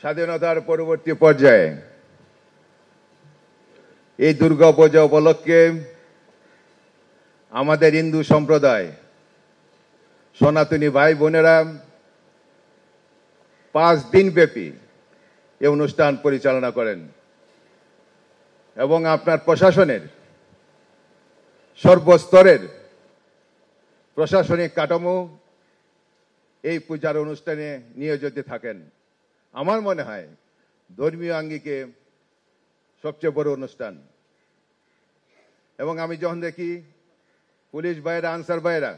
স্বাধীনতার পরবর্তী পর্যায়ে এই দুর্গাপূজা উপলক্ষে আমাদের হিন্দু সম্প্রদায় সনাতনী ভাই বোনেরা 5 দিন ব্যাপী এই অনুষ্ঠান পরিচালনা করেন এবং আপনার প্রশাসনের সর্বস্তরের প্রশাসনিক কাঠামো এই পূজার অনুষ্ঠানে নিয়োজিত থাকেন। আমার মনে হয় ধর্মীয় আঙ্গিকে সবচেয়ে বড় অনুষ্ঠান। এবং আমি যখন দেখি পুলিশ ভাইরা, আনসার ভাইরা,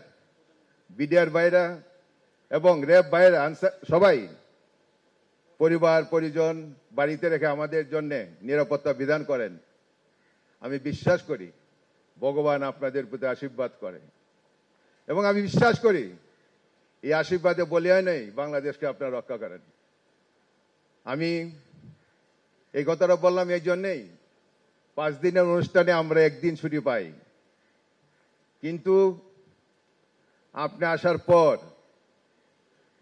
বিডিআর ভাইরা এবং র্যাব ভাইরা সবাই পরিবার পরিজন বাড়িতে রেখে আমাদের জন্য নিরাপত্তা বিধান করেন, আমি বিশ্বাস করি ভগবান আপনাদের প্রতি আশীর্বাদ করে এবং আমি বিশ্বাস করি এই আশীর্বাদে বলিয়াই নেই বাংলাদেশকে আপনারা রক্ষা করেন। আমি এই কথাটা বললাম এই জন্যেই 5 দিনের অনুষ্ঠানে আমরা 1 দিন ছুটি পাই, কিন্তু আপনি আসার পর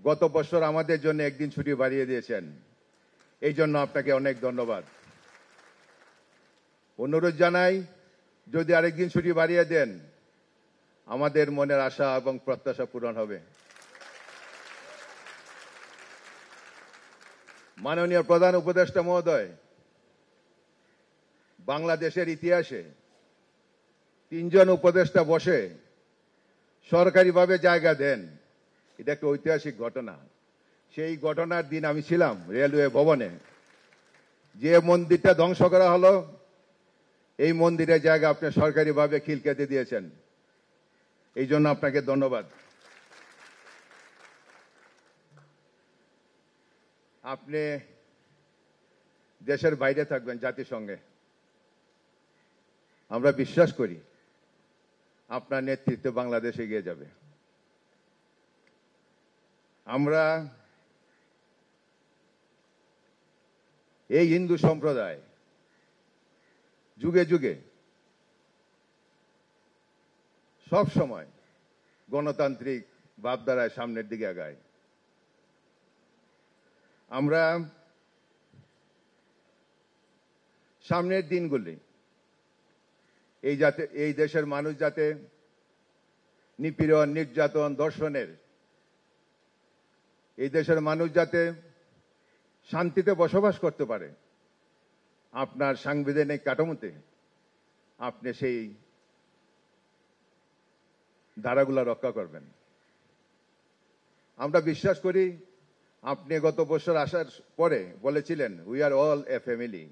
গত বছর আমাদের জন্য 1 দিন ছুটি বাড়িয়ে দিয়েছেন, এই জন্য আপনাকে অনেক ধন্যবাদ। অনুরোধ জানাই যদি আরেকদিন ছুটি বাড়িয়ে দেন আমাদের মনের আশা এবং প্রত্যাশা পূরণ হবে। মাননীয় প্রধান উপদেষ্টা মহোদয়, বাংলাদেশের ইতিহাসে 3 জন উপদেষ্টা বসে সরকারিভাবে জায়গা দেন, এটা একটা ঐতিহাসিক ঘটনা। সেই ঘটনার দিন আমি ছিলাম রেলওয়ে ভবনে। যে মন্দিরটা ধ্বংস করা হলো এই মন্দিরের জায়গা আপনি সরকারিভাবে খিল কেটে দিয়েছেন, এই জন্য আপনাকে ধন্যবাদ। আপনি দেশের বাইরে থাকবেন জাতিসংঘে, আমরা বিশ্বাস করি আপনার নেতৃত্বে বাংলাদেশ এগিয়ে যাবে। আমরা এই হিন্দু সম্প্রদায় যুগে যুগে সব সময় গণতান্ত্রিক ভাবধারায় সামনের দিকে আগায়। আমরা সামনের দিনগুলি এই দেশের মানুষ যাতে নিপীড়ন, নির্যাতন, ধর্ষণের, এই দেশের মানুষ যাতে শান্তিতে বসবাস করতে পারে, আপনার সাংবিধানিক কাঠামোতে আপনি সেই ধারাগুলো রক্ষা করবেন। আমরা বিশ্বাস করি আপনি গত বছর আসার পরে বলেছিলেন we are all A family,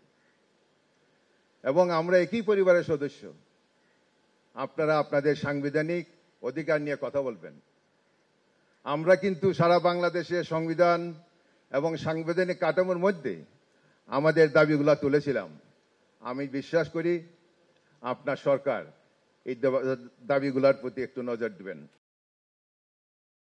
এবং আমরা একই পরিবারের সদস্য। আপনারা আপনাদের সাংবিধানিক অধিকার নিয়ে কথা বলবেন। আমরা কিন্তু সারা বাংলাদেশে সংবিধান এবং সাংবিধানিক কাঠামোর মধ্যে আমাদের দাবিগুলো তুলেছিলাম। আমি বিশ্বাস করি আপনার সরকার এই দাবিগুলোর প্রতি একটু নজর দিবেন।